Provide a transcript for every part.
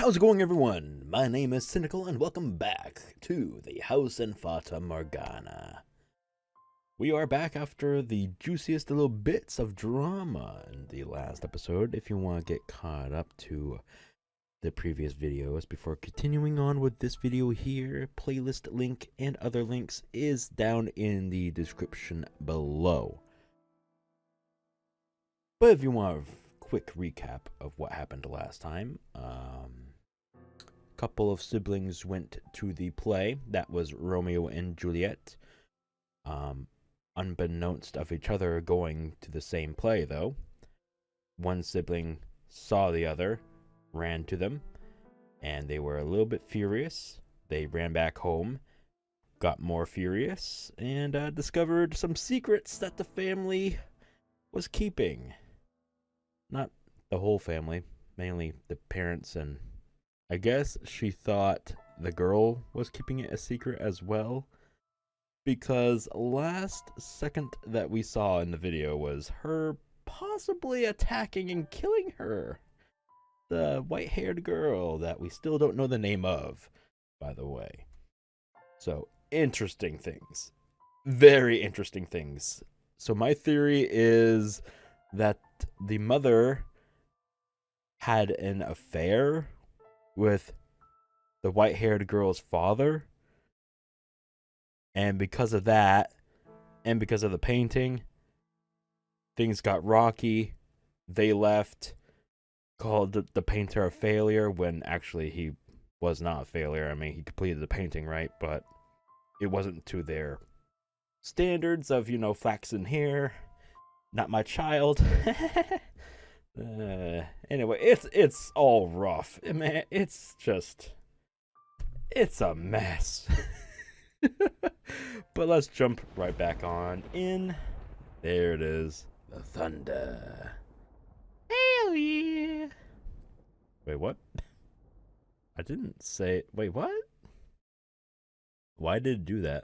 How's it going, everyone? My name is Sinikle, and welcome back to the house in Fata Morgana. We are back after the juiciest little bits of drama in the last episode. If you want to get caught up to the previous videos before continuing on with this video here, playlist link and other links is down in the description below. But if you want a quick recap of what happened last time, couple of siblings went to the play. That was Romeo and Juliet. Unbeknownst of each other going to the same play, though. One sibling saw the other, ran to them, and they were a little bit furious. They ran back home, got more furious, and discovered some secrets that the family was keeping. Not the whole family, mainly the parents, and I guess she thought the girl was keeping it a secret as well, because last second that we saw in the video was her possibly attacking and killing her. The white-haired girl that we still don't know the name of, by the way. So, interesting things. Very interesting things. So my theory is that the mother had an affair with the white-haired girl's father, and because of that, and because of the painting, things got rocky. They left, called the painter a failure, when actually he was not a failure. I mean, he completed the painting, right? But it wasn't to their standards of, flaxen hair. Not my child. Anyway, it's all rough. Man, it's a mess. But let's jump right back on in. There it is. The thunder. Hell yeah. Wait, what? I didn't say... Wait, what? Why did it do that?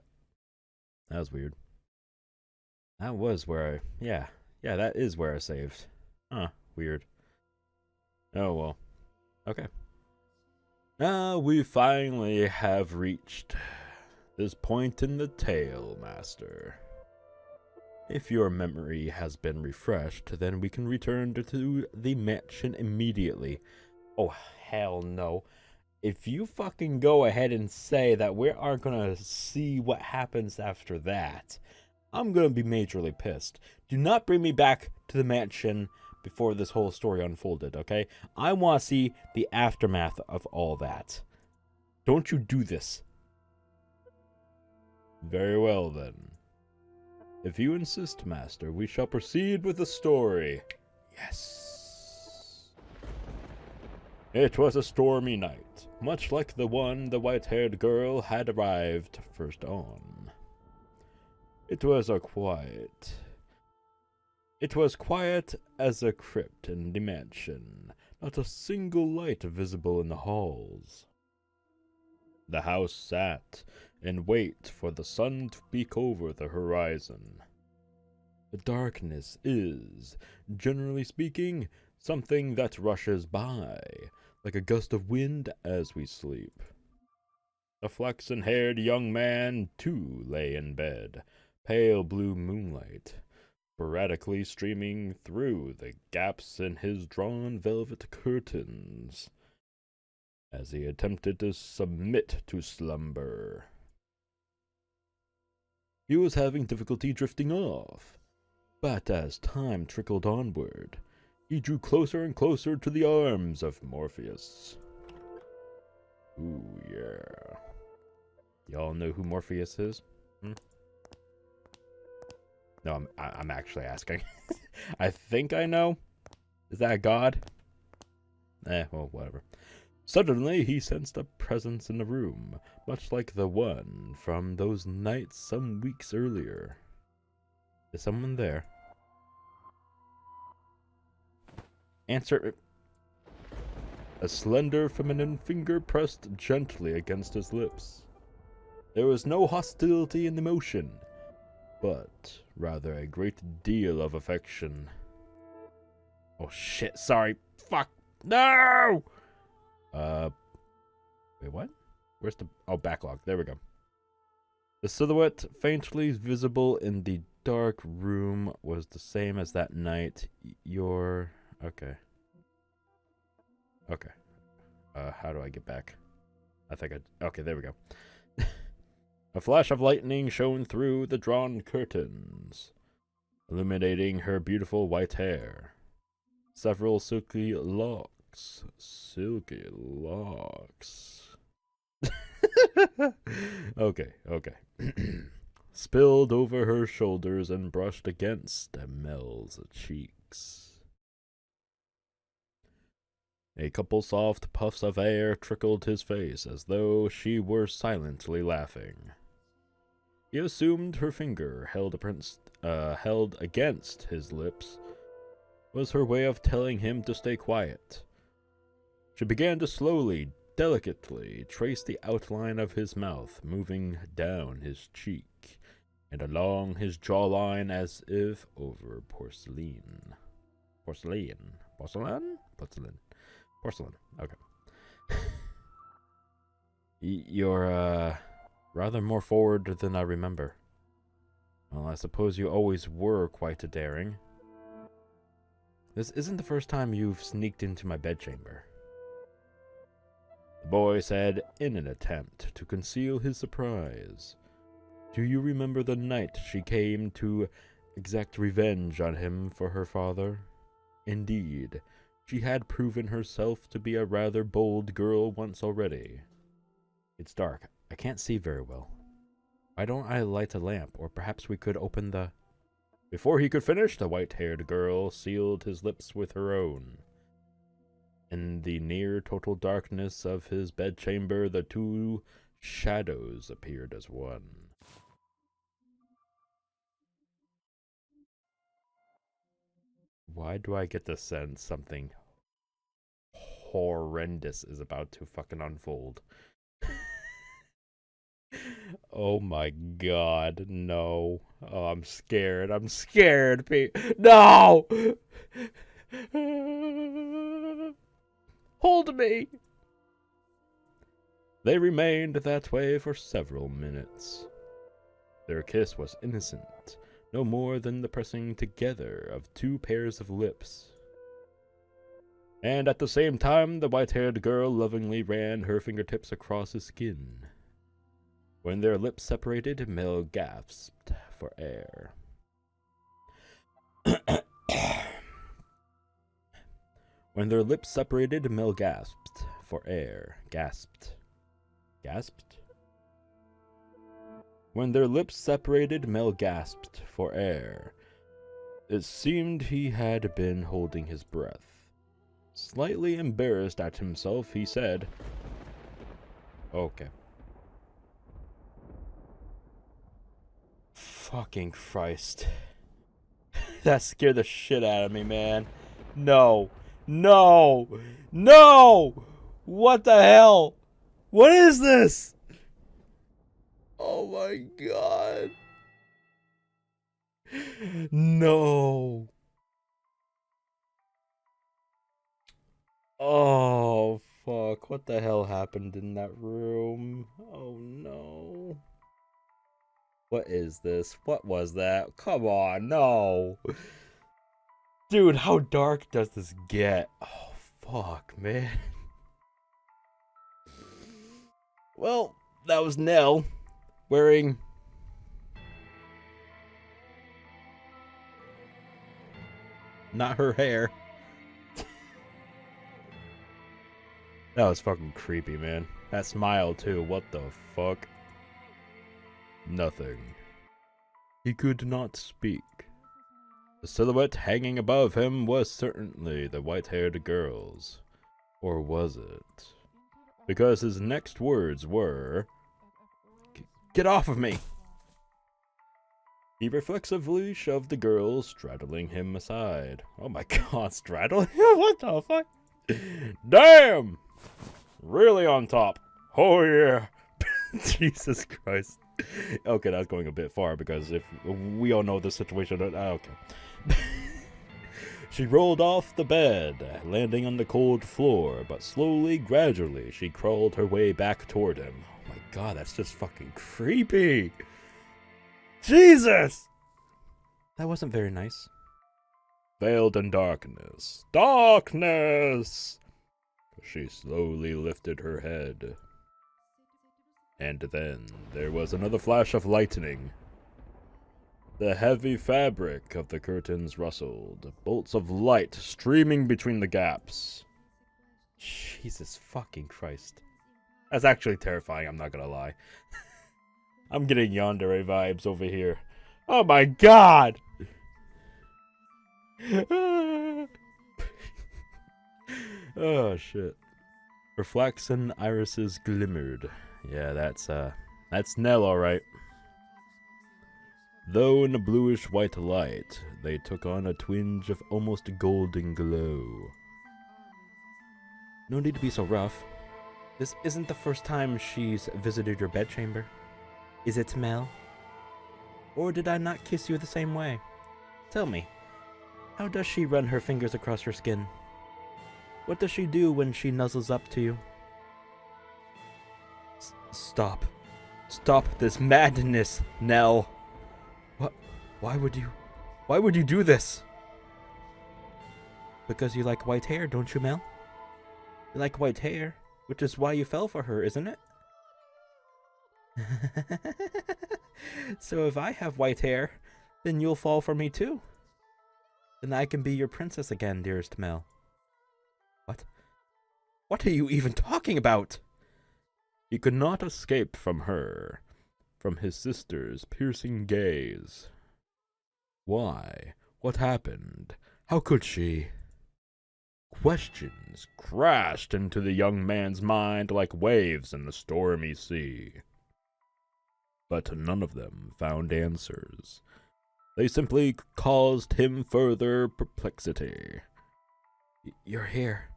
That was weird. That was where I... Yeah, that is where I saved. Huh, weird. Oh, well. Okay. Now we finally have reached this point in the tale, Master. If your memory has been refreshed, then we can return to the mansion immediately. Oh, hell no. If you fucking go ahead and say that we are gonna see what happens after that, I'm gonna be majorly pissed. Do not bring me back to the mansion before this whole story unfolded, okay? I want to see the aftermath of all that. Don't you do this. Very well, then. If you insist, Master, we shall proceed with the story. Yes. It was a stormy night, much like the one the white-haired girl had arrived first on. It was quiet as a crypt in the mansion, not a single light visible in the halls. The house sat in wait for the sun to peek over the horizon. The darkness is, generally speaking, something that rushes by, like a gust of wind as we sleep. The flaxen-haired young man, too, lay in bed, pale blue moonlight sporadically streaming through the gaps in his drawn velvet curtains, as he attempted to submit to slumber. He was having difficulty drifting off, but as time trickled onward, he drew closer and closer to the arms of Morpheus. Ooh, yeah. Y'all know who Morpheus is? No, I'm actually asking. I think I know. Is that a god? Well, whatever. Suddenly, he sensed a presence in the room, much like the one from those nights some weeks earlier. Is someone there? Answer. A slender feminine finger pressed gently against his lips. There was no hostility in the motion, but rather a great deal of affection. Oh shit, sorry. Fuck. No! Where's the... Oh, backlog. There we go. The silhouette faintly visible in the dark room was the same as that night. Your... Okay. Okay. How do I get back? I think I... Okay, there we go. A flash of lightning shone through the drawn curtains, illuminating her beautiful white hair. Several silky locks. Silky locks. Okay. Spilled over her shoulders and brushed against Mel's cheeks. A couple soft puffs of air trickled his face as though she were silently laughing. He assumed her finger, held against his lips, was her way of telling him to stay quiet. She began to slowly, delicately trace the outline of his mouth, moving down his cheek and along his jawline as if over porcelain. Porcelain? Okay. You're, rather more forward than I remember. Well, I suppose you always were quite daring. This isn't the first time you've sneaked into my bedchamber, the boy said in an attempt to conceal his surprise. Do you remember the night she came to exact revenge on him for her father? Indeed, she had proven herself to be a rather bold girl once already. It's dark. I can't see very well. Why don't I light a lamp, or perhaps we could open the... Before he could finish, the white-haired girl sealed his lips with her own. In the near-total darkness of his bedchamber, the two shadows appeared as one. Why do I get the sense something horrendous is about to fucking unfold? Oh my god, no. Oh, I'm scared. I'm scared, Pete. No! Hold me! They remained that way for several minutes. Their kiss was innocent, no more than the pressing together of two pairs of lips. And at the same time, the white-haired girl lovingly ran her fingertips across his skin. When their lips separated, Mel gasped for air. When their lips separated, Mel gasped for air. Gasped. When their lips separated, Mel gasped for air. It seemed he had been holding his breath. Slightly embarrassed at himself, he said, "Okay." Fucking Christ. That scared the shit out of me, man. No. What the hell? What is this? Oh my god. No. Oh, fuck. What the hell happened in that room? Oh no. What is this? What was that? Come on, no. Dude, how dark does this get? Oh, fuck, man. Well, that was Nell wearing... not her hair. That was fucking creepy, man. That smile, too. What the fuck? Nothing. He could not speak. The silhouette hanging above him was certainly the white-haired girl's. Or was it? Because his next words were, "Get off of me!" He reflexively shoved the girl, straddling him aside. Oh my god, straddling him? What the fuck? Damn! Really on top. Oh yeah. Jesus Christ. Okay, that's going a bit far because if we all know the situation. Okay. She rolled off the bed, landing on the cold floor, but slowly, gradually, she crawled her way back toward him. Oh my god, that's just fucking creepy! Jesus! That wasn't very nice. Veiled in darkness. Darkness! She slowly lifted her head. And then there was another flash of lightning. The heavy fabric of the curtains rustled, bolts of light streaming between the gaps. Jesus fucking Christ. That's actually terrifying, I'm not gonna lie. I'm getting yandere vibes over here. Oh my god! Oh shit. Her flaxen irises glimmered. Yeah, that's Nell, alright. Though in a bluish-white light, they took on a twinge of almost golden glow. No need to be so rough. This isn't the first time she's visited your bedchamber. Is it, Mel? Or did I not kiss you the same way? Tell me, how does she run her fingers across your skin? What does she do when she nuzzles up to you? Stop. Stop this madness, Nell. What? Why would you do this? Because you like white hair, don't you, Mel? You like white hair, which is why you fell for her, isn't it? So if I have white hair, then you'll fall for me too. Then I can be your princess again, dearest Mel. What? What are you even talking about? He could not escape from her, from his sister's piercing gaze. Why? What happened? How could she? Questions crashed into the young man's mind like waves in the stormy sea. But none of them found answers. They simply caused him further perplexity. Your hair.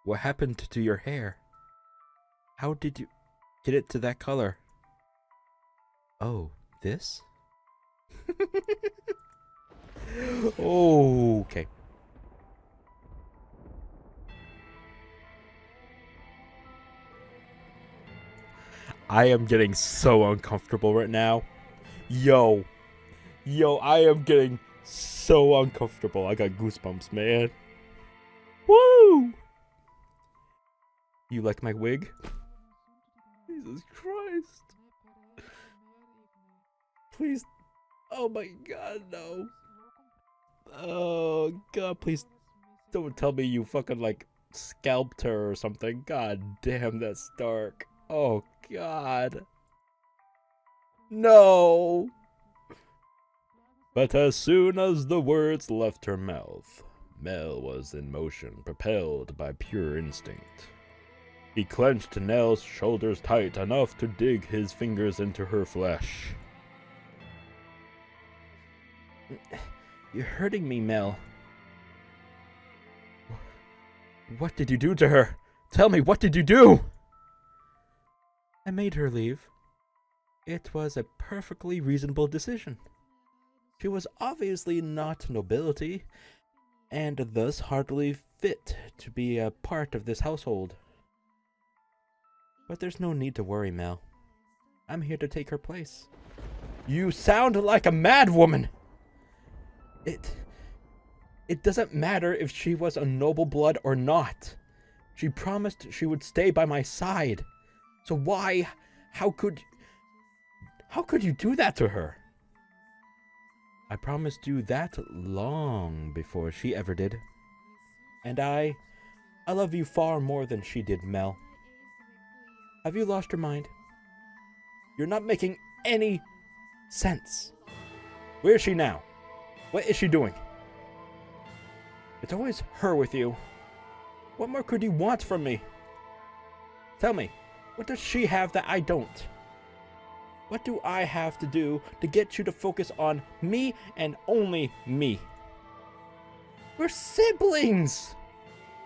What happened to your hair? How did you get it to that color? Oh, this? Okay. I am getting so uncomfortable right now. Yo, I am getting so uncomfortable. I got goosebumps, man. Woo! You like my wig? Jesus Christ. Please. Oh my god, no. Oh god, please don't tell me you fucking like scalped her or something. God damn, that's dark. Oh god. No. But as soon as the words left her mouth, Mel was in motion, propelled by pure instinct. He clenched Nell's shoulders tight enough to dig his fingers into her flesh. You're hurting me, Mel. What did you do to her? Tell me, what did you do? I made her leave. It was a perfectly reasonable decision. She was obviously not nobility, and thus hardly fit to be a part of this household. But there's no need to worry, Mel. I'm here to take her place. You sound like a mad woman! It doesn't matter if she was a noble blood or not. She promised she would stay by my side. So why, how could you do that to her? I promised you that long before she ever did. And I love you far more than she did, Mel. Have you lost your mind? You're not making any sense. Where is she now? What is she doing? It's always her with you. What more could you want from me? Tell me, what does she have that I don't? What do I have to do to get you to focus on me and only me? We're siblings!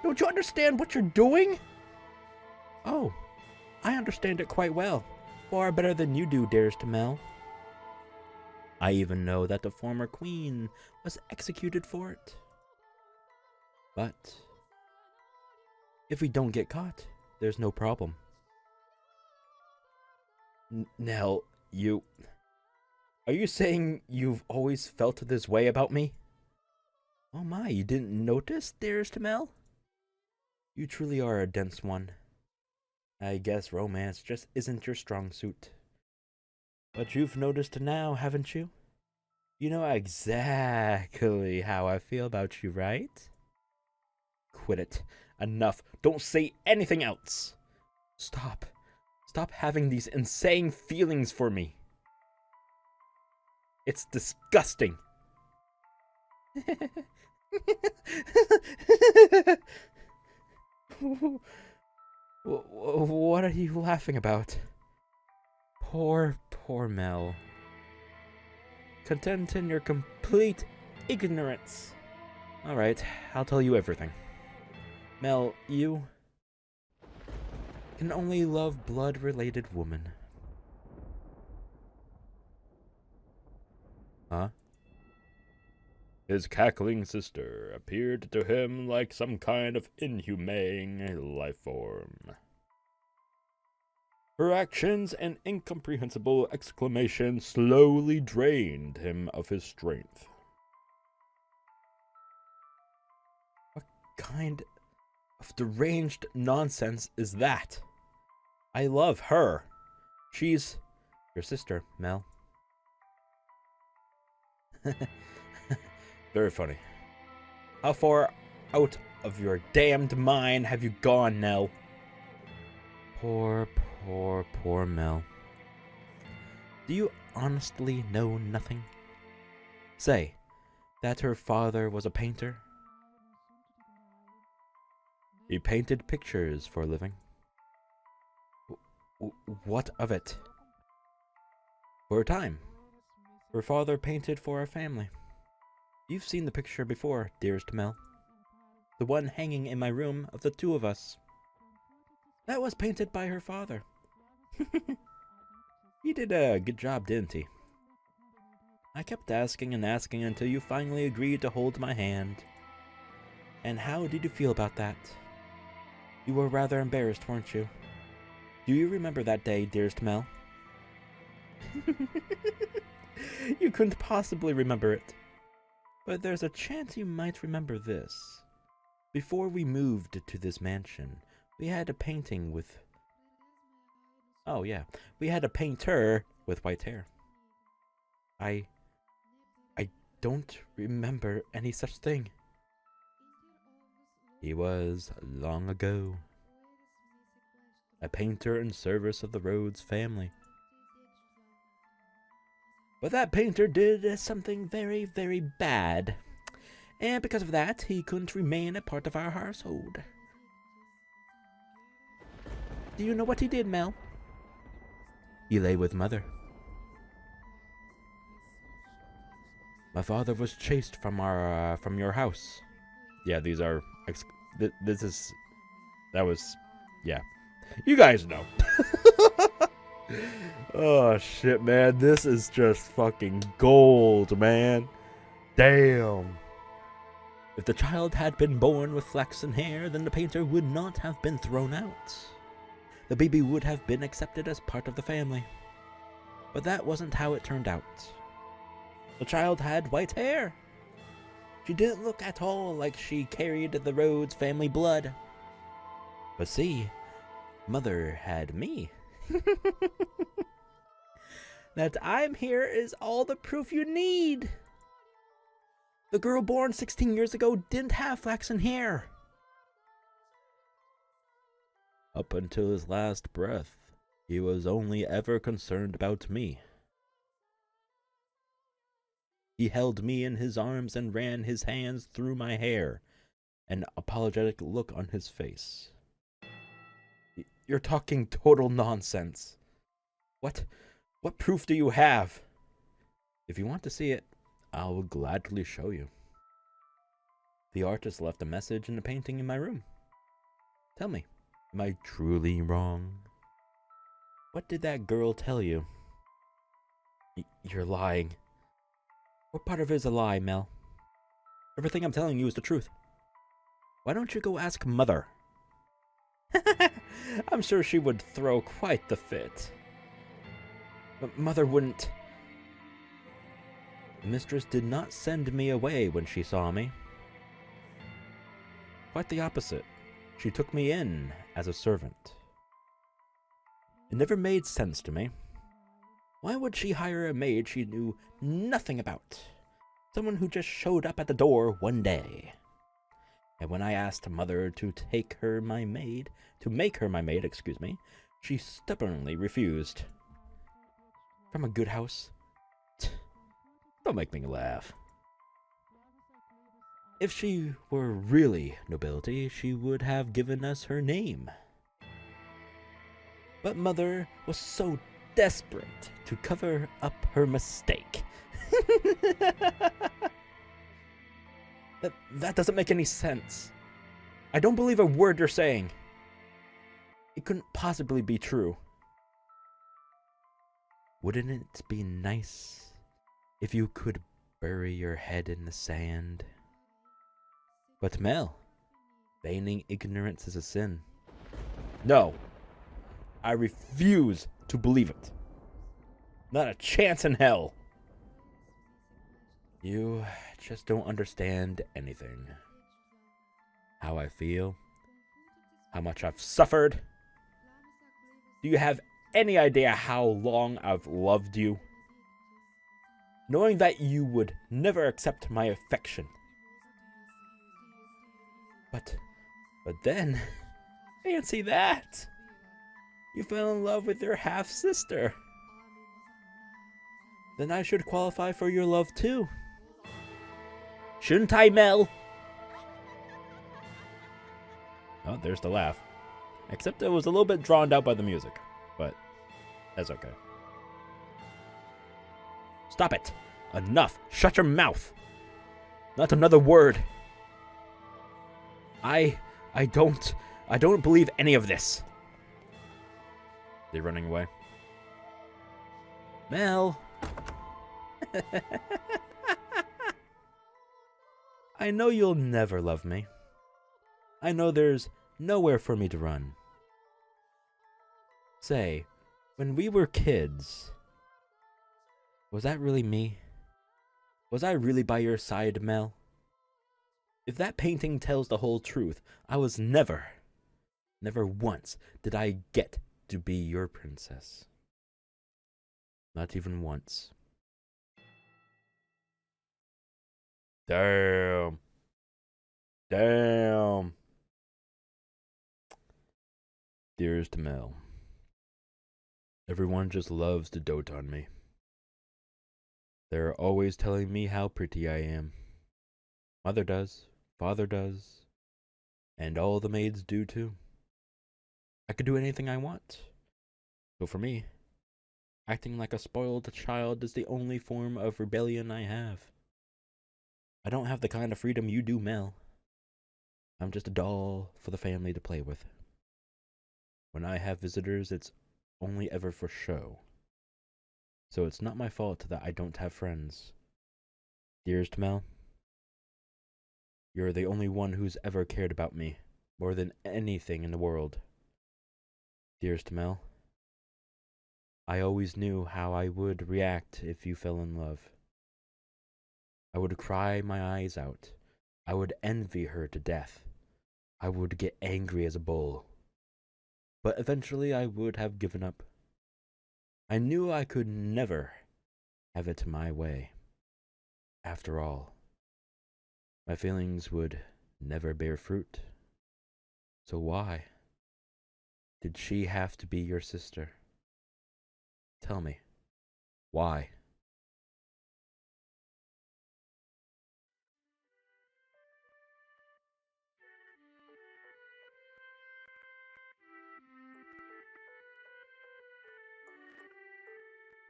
Don't you understand what you're doing? Oh, I understand it quite well. Far better than you do, dearest Mel. I even know that the former queen was executed for it. But if we don't get caught, there's no problem. Nell, are you saying you've always felt this way about me? Oh my, you didn't notice, dearest Mel? You truly are a dense one. I guess romance just isn't your strong suit. But you've noticed now, haven't you? You know exactly how I feel about you, right? Quit it. Enough. Don't say anything else. Stop. Stop having these insane feelings for me. It's disgusting. What are you laughing about? Poor Mel. Content in your complete ignorance. Alright, I'll tell you everything. Mel, you can only love blood-related women. Huh? His cackling sister appeared to him like some kind of inhumane life form. Her actions and incomprehensible exclamations slowly drained him of his strength. What kind of deranged nonsense is that? I love her. She's your sister, Mel. Very funny. How far out of your damned mind have you gone, Nell? Poor Mel. Do you honestly know nothing? Say, that her father was a painter? He painted pictures for a living. What of it? For a time. Her father painted for our family. You've seen the picture before, dearest Mel. The one hanging in my room of the two of us. That was painted by her father. He did a good job, didn't he? I kept asking and asking until you finally agreed to hold my hand. And how did you feel about that? You were rather embarrassed, weren't you? Do you remember that day, dearest Mel? You couldn't possibly remember it. But there's a chance you might remember this. Before we moved to this mansion, we had a painting with... Oh yeah, we had a painter with white hair. I don't remember any such thing. He was long ago. A painter in service of the Rhodes family. But that painter did something very, very bad. And because of that, he couldn't remain a part of our household. Do you know what he did, Mel? He lay with Mother. My father was chased from your house. Yeah, these are... That was... Yeah. You guys know. Oh, shit, man. This is just fucking gold, man. Damn. If the child had been born with flaxen hair, then the painter would not have been thrown out. The baby would have been accepted as part of the family. But that wasn't how it turned out. The child had white hair. She didn't look at all like she carried the Rhodes family blood. But see, Mother had me. That I'm here is all the proof you need. The girl born 16 years ago didn't have flaxen hair. Up until his last breath, he was only ever concerned about me. He held me in his arms and ran his hands through my hair, an apologetic look on his face. You're talking total nonsense. What proof do you have? If you want to see it, I will gladly show you. The artist left a message in the painting in my room. Tell me, am I truly wrong? What did that girl tell you? You're lying. What part of it is a lie, Mel? Everything I'm telling you is the truth. Why don't you go ask Mother? I'm sure she would throw quite the fit. But Mother wouldn't. The mistress did not send me away when she saw me. Quite the opposite. She took me in as a servant. It never made sense to me. Why would she hire a maid she knew nothing about? Someone who just showed up at the door one day. And when I asked Mother to make her my maid, she stubbornly refused. From a good house? Don't make me laugh. If she were really nobility, she would have given us her name. But Mother was so desperate to cover up her mistake. That doesn't make any sense. I don't believe a word you're saying. It couldn't possibly be true. Wouldn't it be nice if you could bury your head in the sand? But Mel, feigning ignorance is a sin. No, I refuse to believe it. Not a chance in hell. You just don't understand anything. How I feel, how much I've suffered. Do you have any idea how long I've loved you? Knowing that you would never accept my affection. But then, fancy that. You fell in love with your half-sister. Then I should qualify for your love too. Shouldn't I, Mel? Oh, there's the laugh. Except it was a little bit drawn out by the music. But that's okay. Stop it. Enough. Shut your mouth. Not another word. I don't believe any of this. They're running away. Mel. I know you'll never love me. I know there's nowhere for me to run. Say, when we were kids, was that really me? Was I really by your side, Mel? If that painting tells the whole truth, I was never once did I get to be your princess. Not even once. Damn. Dearest Mel, everyone just loves to dote on me. They're always telling me how pretty I am. Mother does, father does, and all the maids do too. I could do anything I want. So for me, acting like a spoiled child is the only form of rebellion I have. I don't have the kind of freedom you do, Mel. I'm just a doll for the family to play with. When I have visitors, it's only ever for show. So it's not my fault that I don't have friends. Dearest Mel, you're the only one who's ever cared about me more than anything in the world. Dearest Mel, I always knew how I would react if you fell in love. I would cry my eyes out. I would envy her to death. I would get angry as a bull. But eventually I would have given up. I knew I could never have it my way. After all, my feelings would never bear fruit. So why did she have to be your sister? Tell me, why?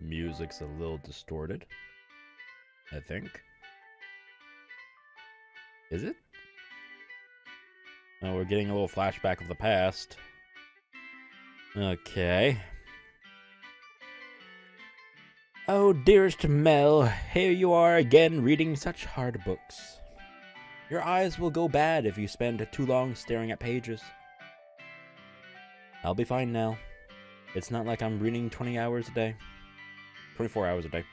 Music's a little distorted, I think. Is it? Oh, we're getting a little flashback of the past. Okay. Oh, dearest Mel, here you are again reading such hard books. Your eyes will go bad if you spend too long staring at pages. I'll be fine now. It's not like I'm reading 20 hours a day. 24 hours a day.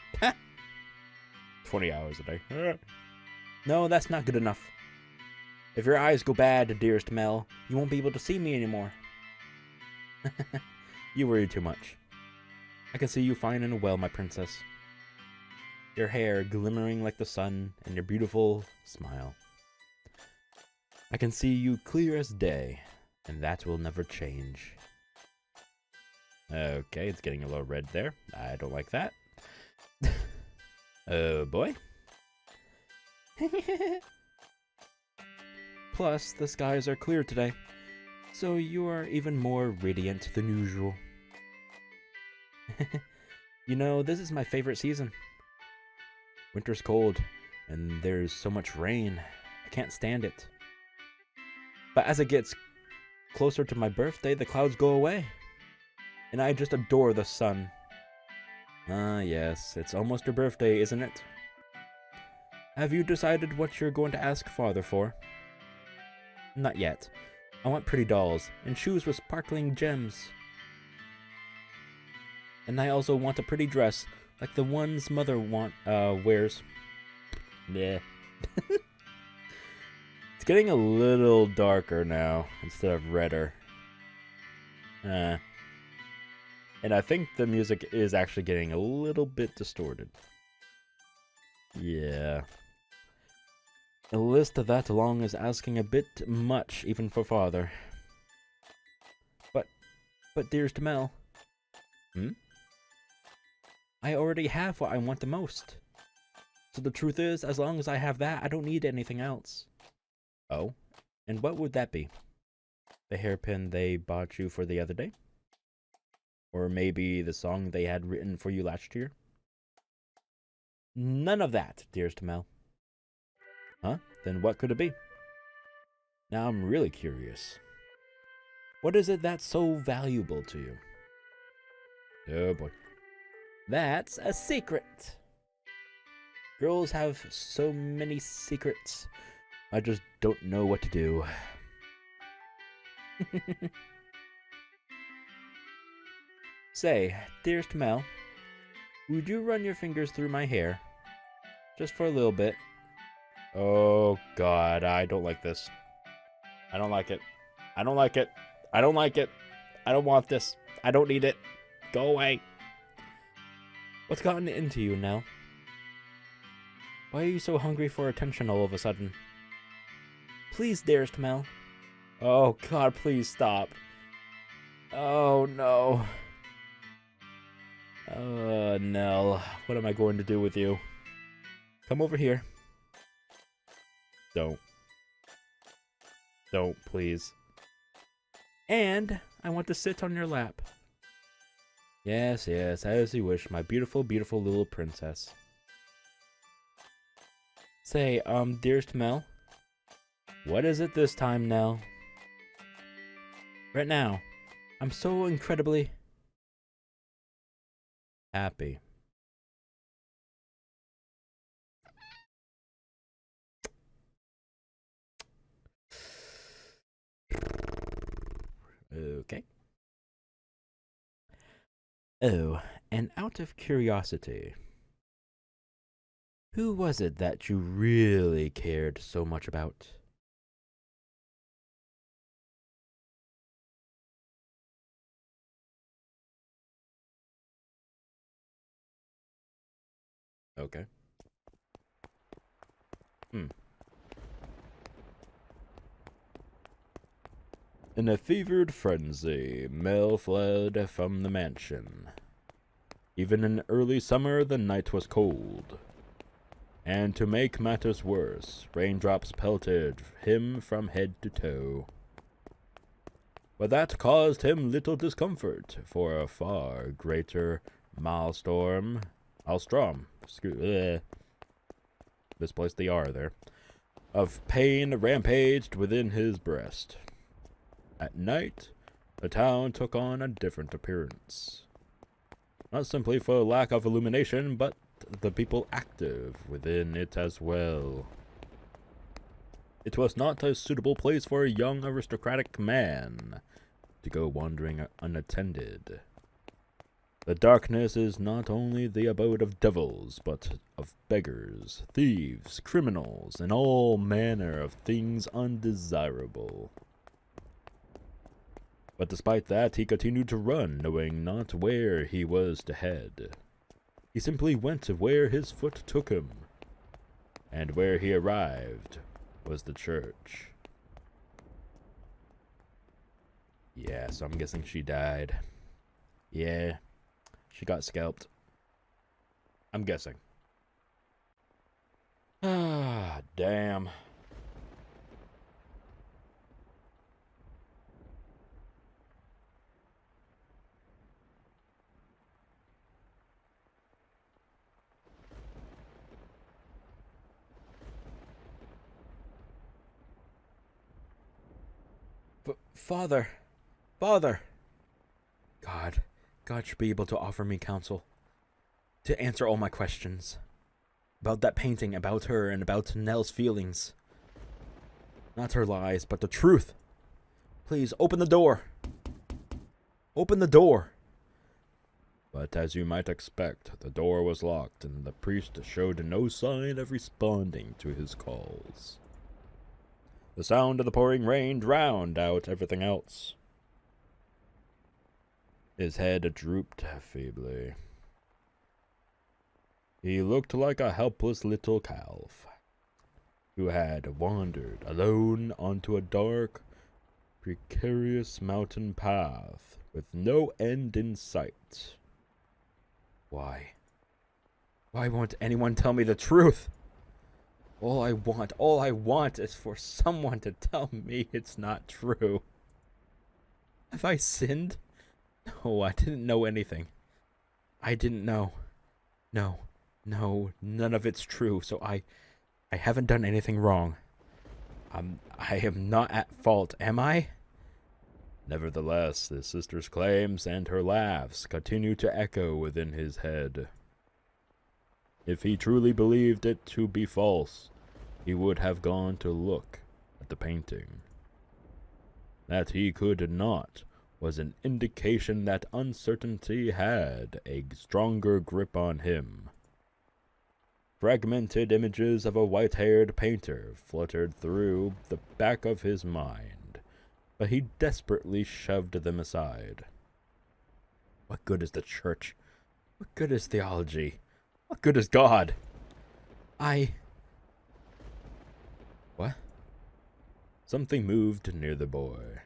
20 hours a day. No, that's not good enough. If your eyes go bad, dearest Mel, you won't be able to see me anymore. You worry too much. I can see you fine and well, my princess. Your hair glimmering like the sun, and your beautiful smile. I can see you clear as day, and that will never change. Okay, it's getting a little red there. I don't like that. Oh boy. Plus, the skies are clear today, so you are even more radiant than usual. You know, this is my favorite season. Winter's cold, and there's so much rain. I can't stand it. But as it gets closer to my birthday, the clouds go away. And I just adore the sun. Ah, yes, it's almost your birthday, isn't it? Have you decided what you're going to ask Father for? Not yet. I want pretty dolls, and shoes with sparkling gems. And I also want a pretty dress, like the ones Mother wears. Yeah. It's getting a little darker now, instead of redder. And I think the music is actually getting a little bit distorted. Yeah. A list that long is asking a bit much, even for Father. But dearest Mel. I already have what I want the most. So the truth is, as long as I have that, I don't need anything else. Oh? And what would that be? The hairpin they bought you for the other day? Or maybe the song they had written for you last year? None of that, dearest Mel. Huh? Then what could it be? Now I'm really curious. What is it that's so valuable to you? Oh boy. That's a secret. Girls have so many secrets. I just don't know what to do. Say, dearest Mel, would you run your fingers through my hair? Just for a little bit. Oh god, I don't like this. I don't like it. I don't like it. I don't like it. I don't want this. I don't need it. Go away. What's gotten into you, Nell? Why are you so hungry for attention all of a sudden? Please, dearest Mel. Oh god, please stop. Oh no. Nell, what am I going to do with you? Come over here. Don't. Don't, please. And I want to sit on your lap. Yes, yes, as you wish, my beautiful, beautiful little princess. Say, dearest Mel, what is it this time, Nell? Right now, I'm so incredibly happy. Okay. Oh, and out of curiosity, who was it that you really cared so much about? Okay. In a fevered frenzy, Mel fled from the mansion. Even in early summer, the night was cold. And to make matters worse, raindrops pelted him from head to toe. But that caused him little discomfort, for a far greater maelstrom, misplaced the R there, of pain rampaged within his breast. At night, the town took on a different appearance. Not simply for lack of illumination, but the people active within it as well. It was not a suitable place for a young aristocratic man to go wandering unattended. The darkness is not only the abode of devils, but of beggars, thieves, criminals, and all manner of things undesirable. But despite that, he continued to run, knowing not where he was to head. He simply went to where his foot took him, and where he arrived was the church. Yeah, so I'm guessing she died. Yeah, she got scalped. I'm guessing. Ah, damn. Father, Father. God should be able to offer me counsel, to answer all my questions. About that painting, about her, and about Nell's feelings. Not her lies, but the truth. Please, open the door. Open the door. But as you might expect, the door was locked, and the priest showed no sign of responding to his calls. The sound of the pouring rain drowned out everything else. His head drooped feebly. He looked like a helpless little calf who had wandered alone onto a dark, precarious mountain path with no end in sight. Why? Why won't anyone tell me the truth? All I want is for someone to tell me it's not true. Have I sinned? No, I didn't know anything. I didn't know. No, none of it's true, so I haven't done anything wrong. I am not at fault, am I? Nevertheless, his sister's claims and her laughs continue to echo within his head. If he truly believed it to be false, he would have gone to look at the painting. That he could not was an indication that uncertainty had a stronger grip on him. Fragmented images of a white-haired painter fluttered through the back of his mind, but he desperately shoved them aside. What good is the church? What good is theology? What good is God? What? Something moved near the boy.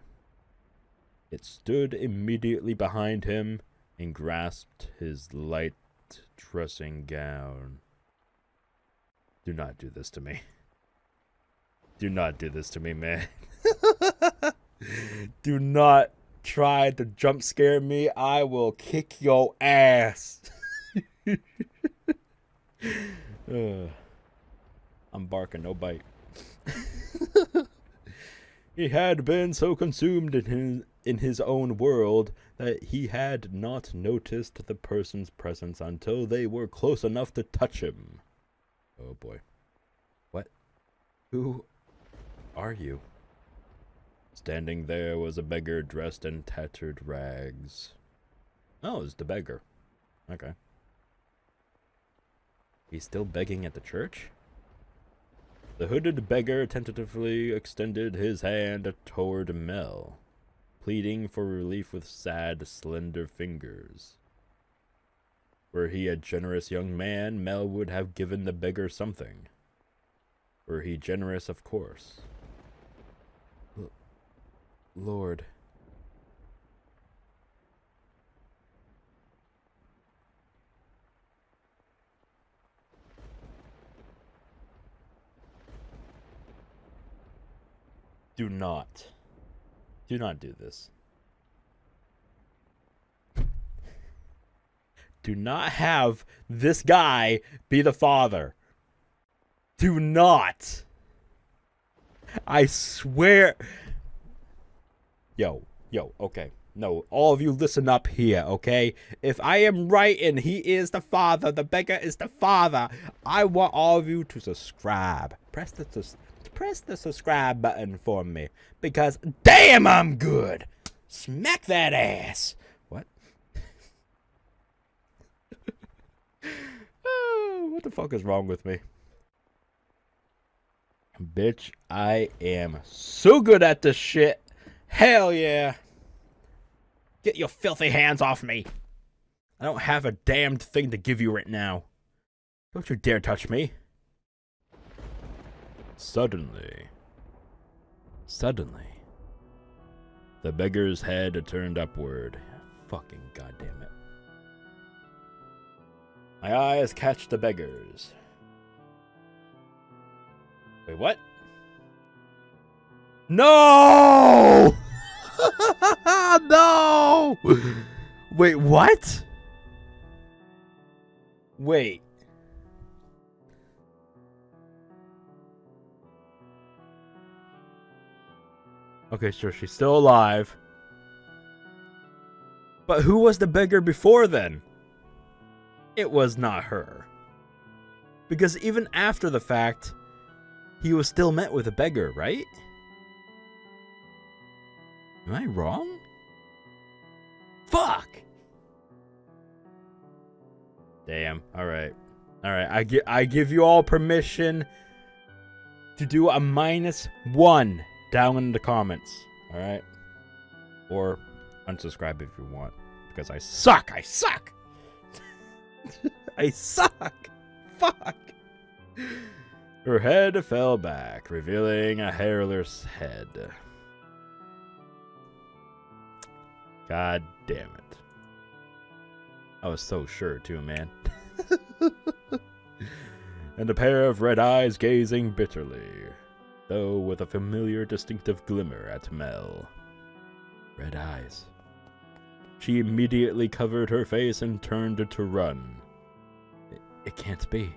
It stood immediately behind him and grasped his light dressing gown. Do not do this to me. Do not do this to me, man. Do not try to jump scare me. I will kick your ass. I'm barking, no bite. He had been so consumed in his own world that he had not noticed the person's presence until they were close enough to touch him. Oh boy. What? Who are you? Standing there was a beggar dressed in tattered rags. Oh, it's the beggar. Okay. He's still begging at the church? The hooded beggar tentatively extended his hand toward Mel, pleading for relief with sad, slender fingers. Were he a generous young man, Mel would have given the beggar something. Were he generous, of course. Lord. Do not do this. Do not have this guy be the father. Do not. I swear. Yo, okay. No, all of you listen up here, okay? If I am right and he is the father, the beggar is the father, I want all of you to subscribe. Press press the subscribe button for me. Because, damn, I'm good. Smack that ass. What? Oh, what the fuck is wrong with me? Bitch, I am so good at this shit. Hell yeah. Get your filthy hands off me. I don't have a damned thing to give you right now. Don't you dare touch me. Suddenly, the beggar's head turned upward. Fucking goddamn it. My eyes catch the beggar's. Wait, what? No! No! Wait, what? Wait. Okay, sure, she's still alive. But who was the beggar before then? It was not her. Because even after the fact, he was still met with a beggar, right? Am I wrong? Fuck! Damn, alright. Alright, I give you all permission to do a -1 down in the comments. Alright? Or unsubscribe if you want. Because I suck! I suck! I suck! Fuck! Her head fell back, revealing a hairless head. God damn it. I was so sure too, man. And a pair of red eyes gazing bitterly, though with a familiar distinctive glimmer at Mel. Red eyes. She immediately covered her face and turned to run. It can't be.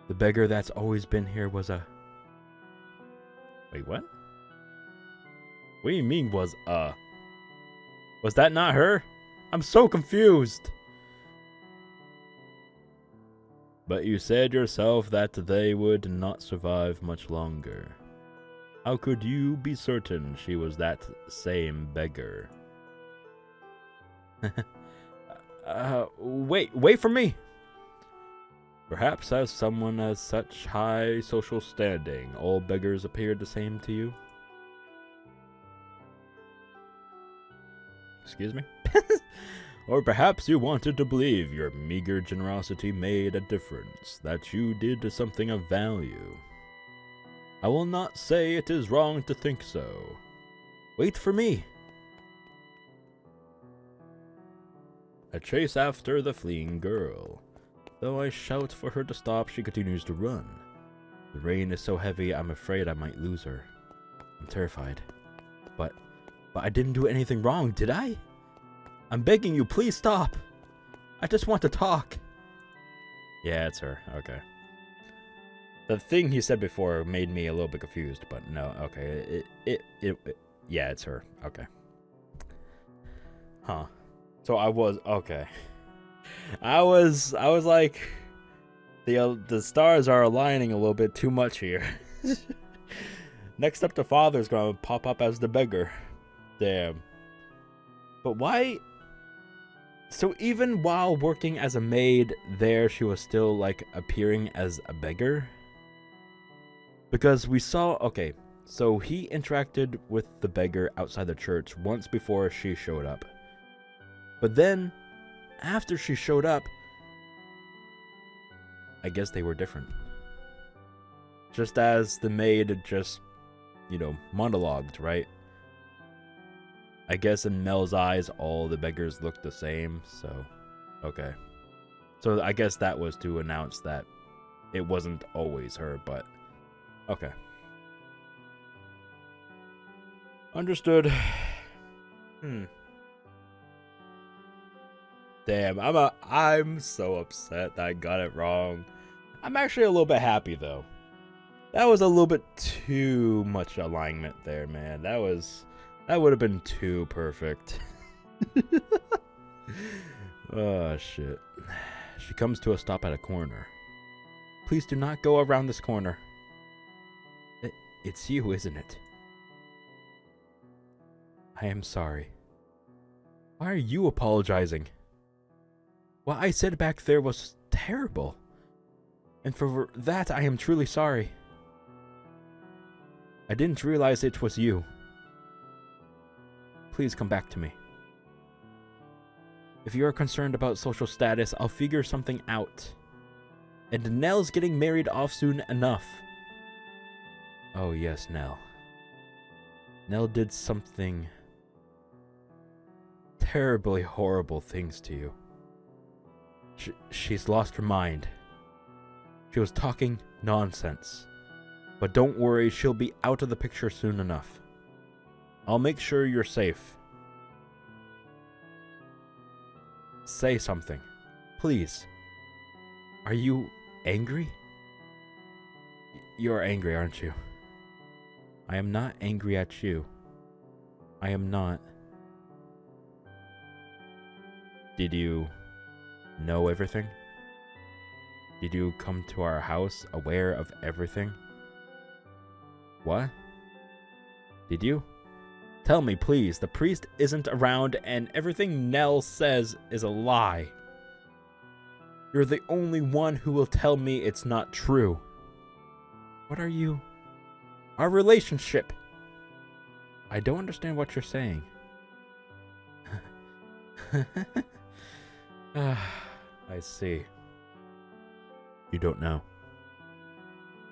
The beggar that's always been here was a... Wait, what? What do you mean was a... Was that not her? I'm so confused. But you said yourself that they would not survive much longer. How could you be certain she was that same beggar? Wait for me! Perhaps as someone as such high social standing, all beggars appeared the same to you? Excuse me? Or perhaps you wanted to believe your meager generosity made a difference, that you did something of value. I will not say it is wrong to think so. Wait for me. I chase after the fleeing girl. Though I shout for her to stop, she continues to run. The rain is so heavy, I'm afraid I might lose her. I'm terrified. But I didn't do anything wrong, did I? I'm begging you, please stop. I just want to talk. Yeah, it's her. Okay. The thing he said before made me a little bit confused, but no, okay. Yeah, it's her. Okay. Huh. So I was, okay. I was like, the stars are aligning a little bit too much here. Next up, the father's gonna pop up as the beggar. Damn. But why? So even while working as a maid there, she was still like appearing as a beggar? Because we saw, okay, so he interacted with the beggar outside the church once before she showed up. But then, after she showed up, I guess they were different. Just as the maid just, you know, monologued, right? I guess in Mel's eyes, all the beggars looked the same, so, okay. So I guess that was to announce that it wasn't always her, but, okay. Understood. Damn, I'm so upset that I got it wrong. I'm actually a little bit happy, though. That was a little bit too much alignment there, man. That would have been too perfect. Oh, shit. She comes to a stop at a corner. Please do not go around this corner. It's you, isn't it? I am sorry. Why are you apologizing? What I said back there was terrible. And for that, I am truly sorry. I didn't realize it was you. Please come back to me. If you are concerned about social status, I'll figure something out. And Nell's getting married off soon enough. Oh yes, Nell. Nell did something terribly horrible things to you. She's lost her mind. She was talking nonsense. But don't worry, she'll be out of the picture soon enough. I'll make sure you're safe. Say something, please. Are you angry? You're angry, aren't you? I am not angry at you. I am not. Did you know everything? Did you come to our house aware of everything? What? Did you? Tell me, please. The priest isn't around and everything Nell says is a lie. You're the only one who will tell me it's not true. What are you? Our relationship. I don't understand what you're saying. I see. You don't know.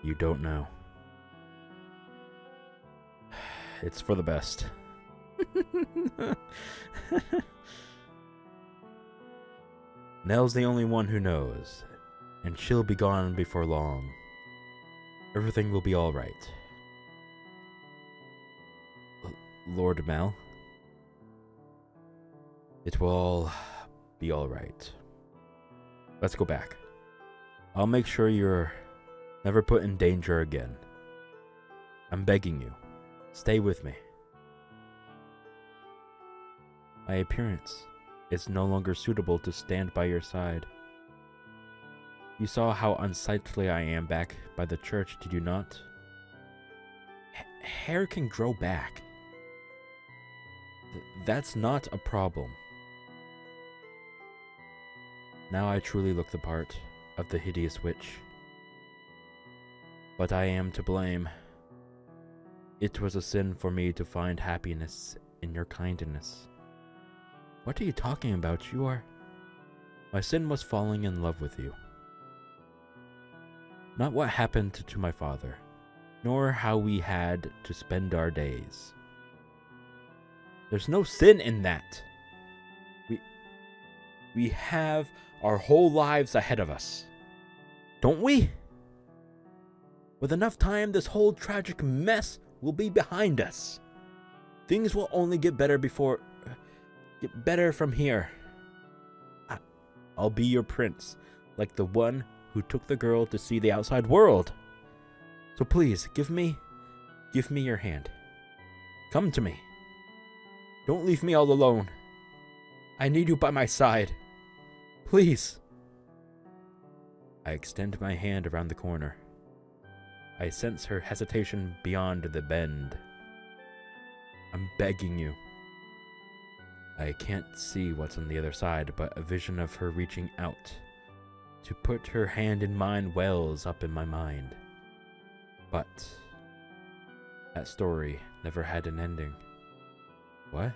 You don't know. It's for the best. Nell's the only one who knows, and she'll be gone before long. Everything will be all right. Lord Mel, it will all be all right. Let's go back. I'll make sure you're never put in danger again. I'm begging you, stay with me. My appearance is no longer suitable to stand by your side. You saw how unsightly I am back by the church, did you not? Hair can grow back. That's not a problem. Now I truly look the part of the hideous witch. But I am to blame. It was a sin for me to find happiness in your kindness. What are you talking about? You are... My sin was falling in love with you. Not what happened to my father, nor how we had to spend our days. There's no sin in that. We have our whole lives ahead of us. Don't we? With enough time, this whole tragic mess will be behind us. Things will only get better from here. I'll be your prince, like the one who took the girl to see the outside world. So please, give me your hand. Come to me. Don't leave me all alone. I need you by my side. Please. I extend my hand around the corner. I sense her hesitation beyond the bend. I'm begging you. I can't see what's on the other side, but a vision of her reaching out to put her hand in mine wells up in my mind. But that story never had an ending. What?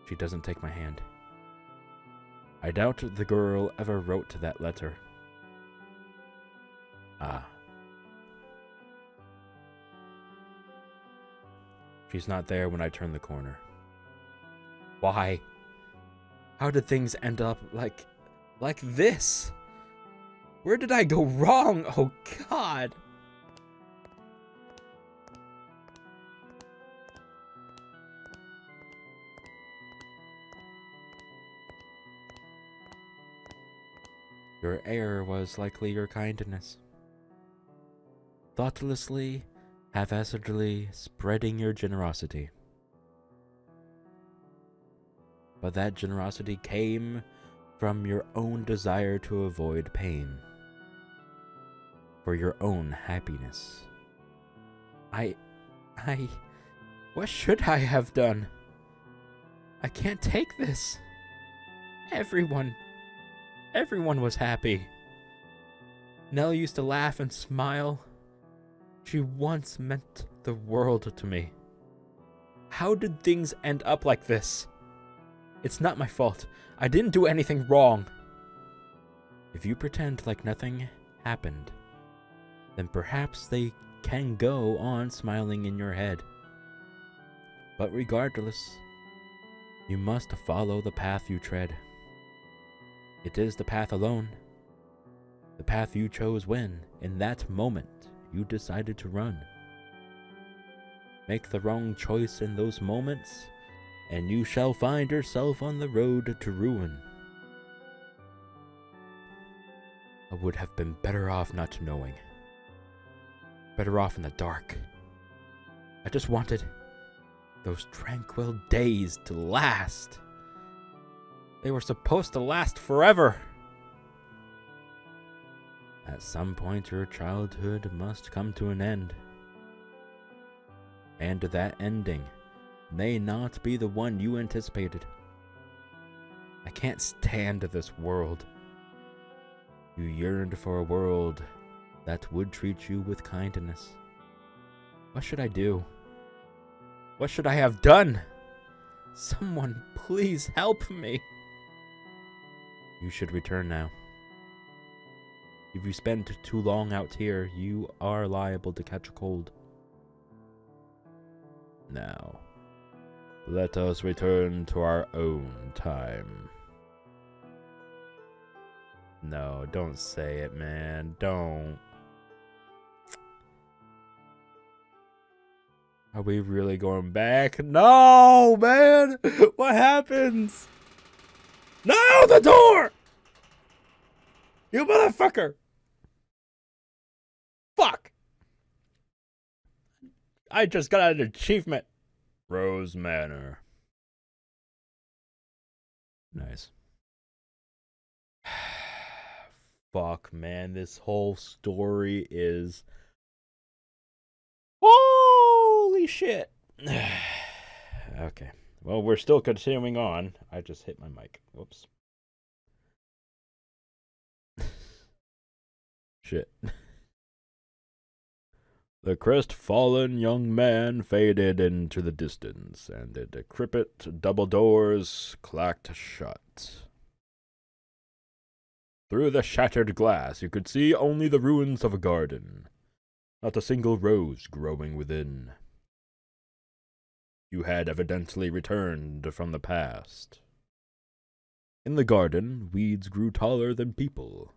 She doesn't take my hand. I doubt the girl ever wrote that letter. Ah. She's not there when I turn the corner. Why? How did things end up like this? Where did I go wrong? Oh God. Your error was likely your kindness. Thoughtlessly, haphazardly spreading your generosity. But that generosity came from your own desire to avoid pain. For your own happiness. I... What should I have done? I can't take this. Everyone was happy. Nell used to laugh and smile. She once meant the world to me. How did things end up like this? It's not my fault. I didn't do anything wrong. If you pretend like nothing happened, then perhaps they can go on smiling in your head. But regardless, you must follow the path you tread. It is the path alone. The path you chose when, in that moment, you decided to run. Make the wrong choice in those moments, and you shall find yourself on the road to ruin. I would have been better off not knowing. Better off in the dark. I just wanted those tranquil days to last. They were supposed to last forever. At some point, your childhood must come to an end. And that ending may not be the one you anticipated. I can't stand this world. You yearned for a world that would treat you with kindness. What should I do? What should I have done? Someone, please help me. You should return now. If you spend too long out here, you are liable to catch a cold. Now, let us return to our own time. No, don't say it, man. Don't. Are we really going back? No, man! What happens? No, the door! You motherfucker! Fuck! I just got an achievement. Rose Manor. Nice. Fuck, man. This whole story is... Holy shit. Okay. Well, we're still continuing on. I just hit my mic. Whoops. Shit. The crestfallen young man faded into the distance, and the decrepit double doors clacked shut. Through the shattered glass, you could see only the ruins of a garden, not a single rose growing within. You had evidently returned from the past. In the garden, weeds grew taller than people.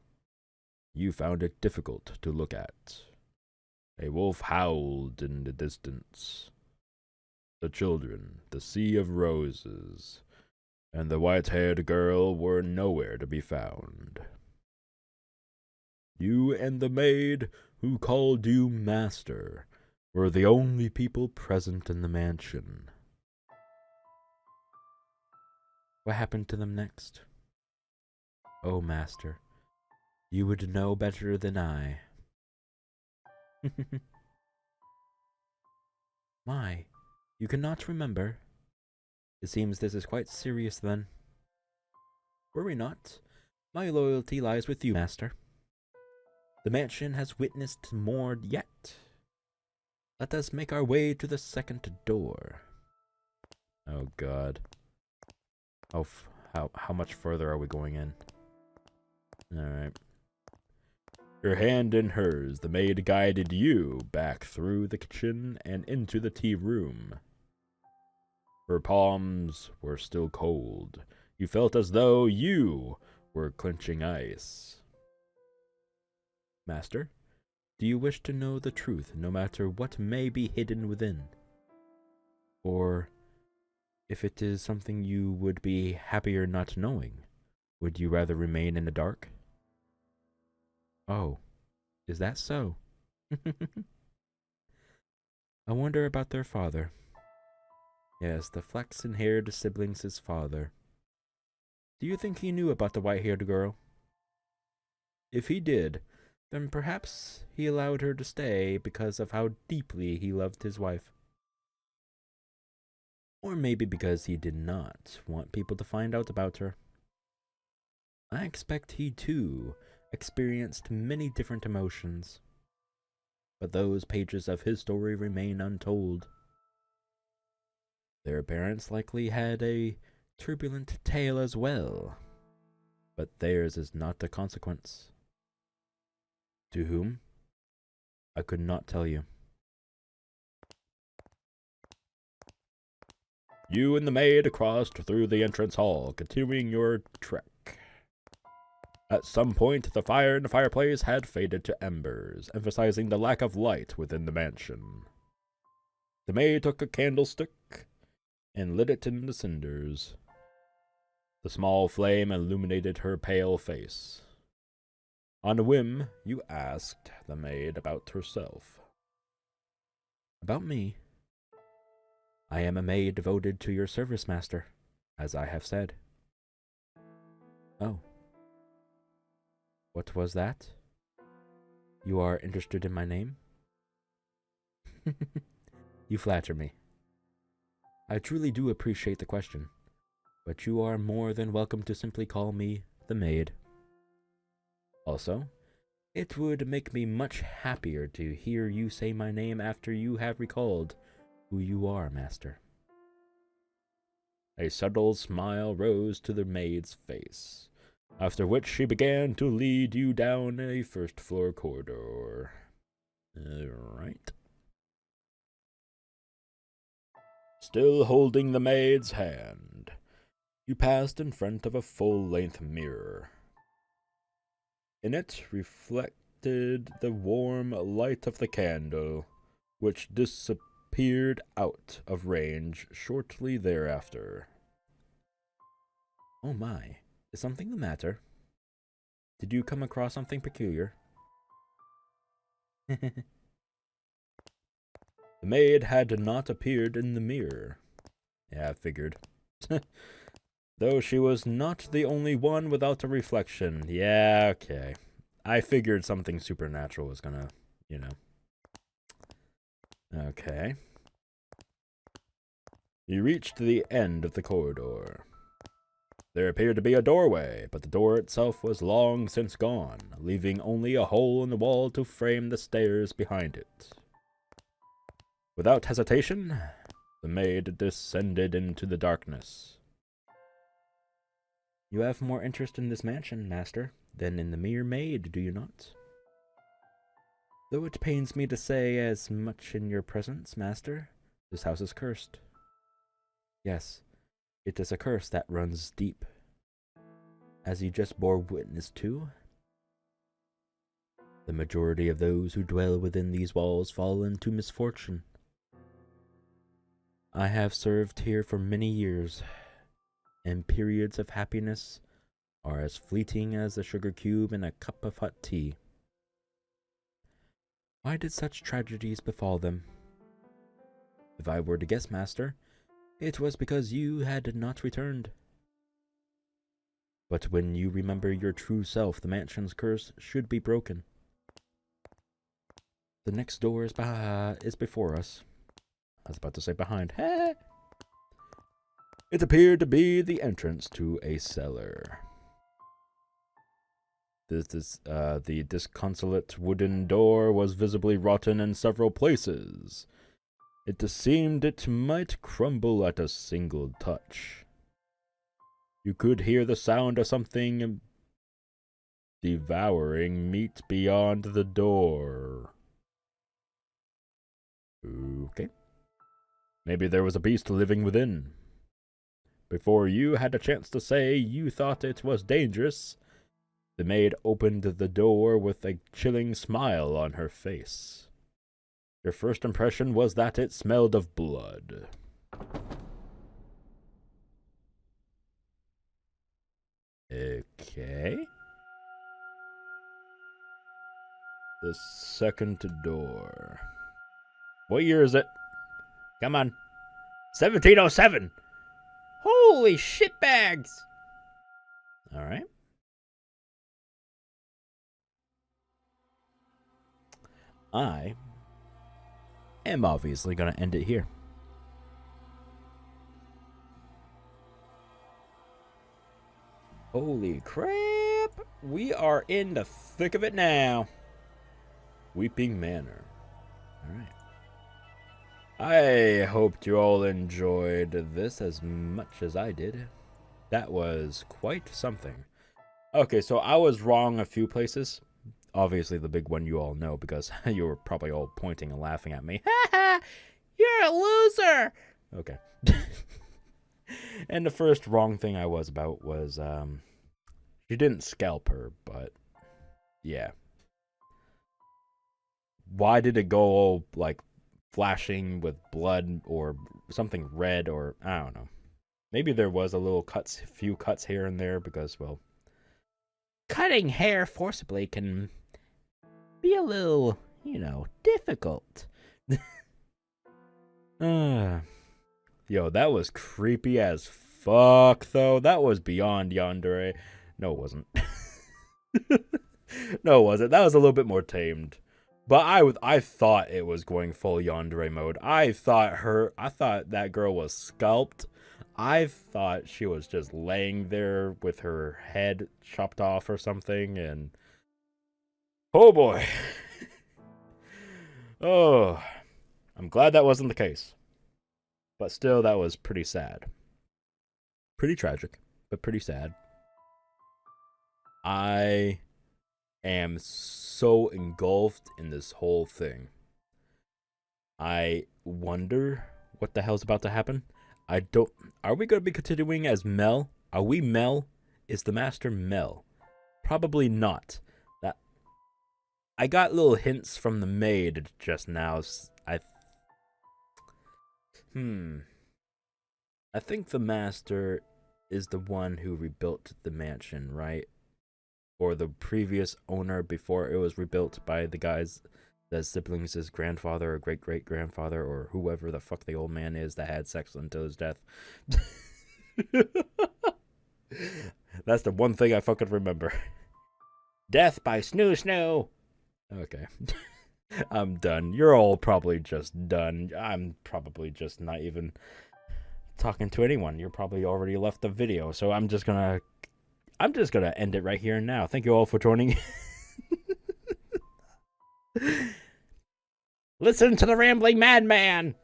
You found it difficult to look at. A wolf howled in the distance. The children, the sea of roses, and the white-haired girl were nowhere to be found. You and the maid who called you master were the only people present in the mansion. What happened to them next? Oh, master, you would know better than I. My, you cannot remember? It seems this is quite serious then. Worry not. My loyalty lies with you, master. The mansion has witnessed more yet. Let us make our way to the second door. Oh God. How much further are we going in? Alright. Her hand in hers, the maid guided you back through the kitchen and into the tea room. Her palms were still cold. You felt as though you were clenching ice. Master, do you wish to know the truth no matter what may be hidden within? Or, if it is something you would be happier not knowing, would you rather remain in the dark? Oh, is that so? I wonder about their father. Yes, the flaxen-haired siblings' father. Do you think he knew about the white-haired girl? If he did, then perhaps he allowed her to stay because of how deeply he loved his wife. Or maybe because he did not want people to find out about her. I expect he, too, experienced many different emotions. But those pages of his story remain untold. Their parents likely had a turbulent tale as well, but theirs is not a consequence. To whom? I could not tell you. You and the maid crossed through the entrance hall, continuing your trek. At some point, the fire in the fireplace had faded to embers, emphasizing the lack of light within the mansion. The maid took a candlestick and lit it in the cinders. The small flame illuminated her pale face. On a whim, you asked the maid about herself. About me? I am a maid devoted to your service, master, as I have said. Oh. What was that? You are interested in my name? You flatter me. I truly do appreciate the question, but you are more than welcome to simply call me the maid. Also, it would make me much happier to hear you say my name after you have recalled who you are, master. A subtle smile rose to the maid's face, after which she began to lead you down a first-floor corridor. Right. Still holding the maid's hand, you passed in front of a full-length mirror. In it reflected the warm light of the candle, which disappeared out of range shortly thereafter. Oh my, is something the matter? Did you come across something peculiar? The maid had not appeared in the mirror. Yeah, I figured. Though she was not the only one without a reflection. Yeah, okay. I figured something supernatural was gonna, Okay. You reached the end of the corridor. There appeared to be a doorway, but the door itself was long since gone, leaving only a hole in the wall to frame the stairs behind it. Without hesitation, the maid descended into the darkness. You have more interest in this mansion, master, than in the mere maid, do you not? Though it pains me to say as much in your presence, master, this house is cursed. Yes, it is a curse that runs deep. As you just bore witness to, the majority of those who dwell within these walls fall into misfortune. I have served here for many years, and periods of happiness are as fleeting as a sugar cube in a cup of hot tea. Why did such tragedies befall them? If I were to guess, master, it was because you had not returned. But when you remember your true self, the mansion's curse should be broken. The next door is before us. I was about to say behind. It appeared to be the entrance to a cellar. The disconsolate wooden door was visibly rotten in several places. It seemed it might crumble at a single touch. You could hear the sound of something devouring meat beyond the door. Okay. Maybe there was a beast living within. Before you had a chance to say you thought it was dangerous, the maid opened the door with a chilling smile on her face. Your first impression was that it smelled of blood. Okay. The second door. What year is it? Come on. 1707! Holy shitbags! Alright. I am obviously going to end it here. Holy crap! We are in the thick of it now. Weeping Manor. Alright. I hoped you all enjoyed this as much as I did. That was quite something. Okay, so I was wrong a few places. Obviously, the big one you all know because you were probably all pointing and laughing at me. Ha ha! You're a loser! Okay. And the first wrong thing I was about was, you didn't scalp her, but yeah. Why did it go all, like, flashing with blood or something red or, I don't know. Maybe there was a little few cuts here and there because, well, cutting hair forcibly can be a little, difficult. Yo, that was creepy as fuck, though. That was beyond yandere. No, it wasn't. No, it wasn't. That was a little bit more tamed. But I thought it was going full yandere mode. I thought that girl was scalped. I thought she was just laying there with her head chopped off or something, and oh boy. Oh, I'm glad that wasn't the case. But still, that was pretty sad. Pretty tragic, but pretty sad. I am so engulfed in this whole thing. I wonder what the hell's about to happen. Are we going to be continuing as Mel? Are we Mel? Is the master Mel? Probably not. I got little hints from the maid just now. I think the master is the one who rebuilt the mansion, right? Or the previous owner before it was rebuilt by the siblings' grandfather or great-great-grandfather or whoever the fuck the old man is that had sex until his death. That's the one thing I fucking remember. Death by snoo. Okay. I'm done. You're all probably just done. I'm probably just not even talking to anyone. You're probably already left the video, so I'm just gonna end it right here and now. Thank you all for joining. Listen to the rambling madman.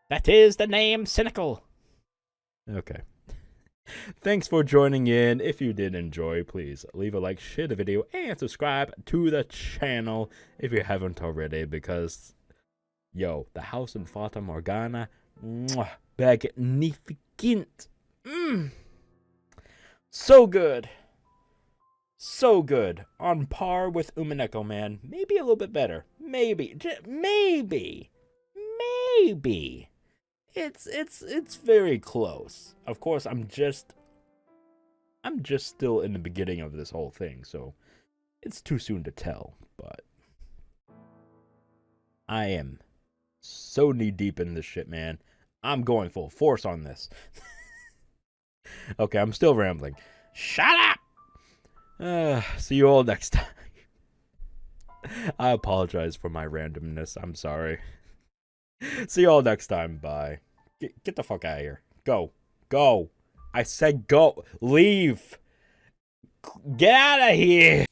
That is the name Sinikle. Okay. Thanks for joining in. If you did enjoy, please leave a like, share the video, and subscribe to the channel if you haven't already, because, yo, the house in Fata Morgana, magnificent. So good. So good. On par with Umineko, man. Maybe a little bit better. Maybe. It's very close. Of course, I'm just still in the beginning of this whole thing, so it's too soon to tell, but I am so knee deep in this shit, man. I'm going full force on this. Okay, I'm still rambling. Shut up! See you all next time. I apologize for my randomness. I'm sorry. See you all next time. Bye. Get the fuck out of here. Go. I said go. Leave. Get out of here.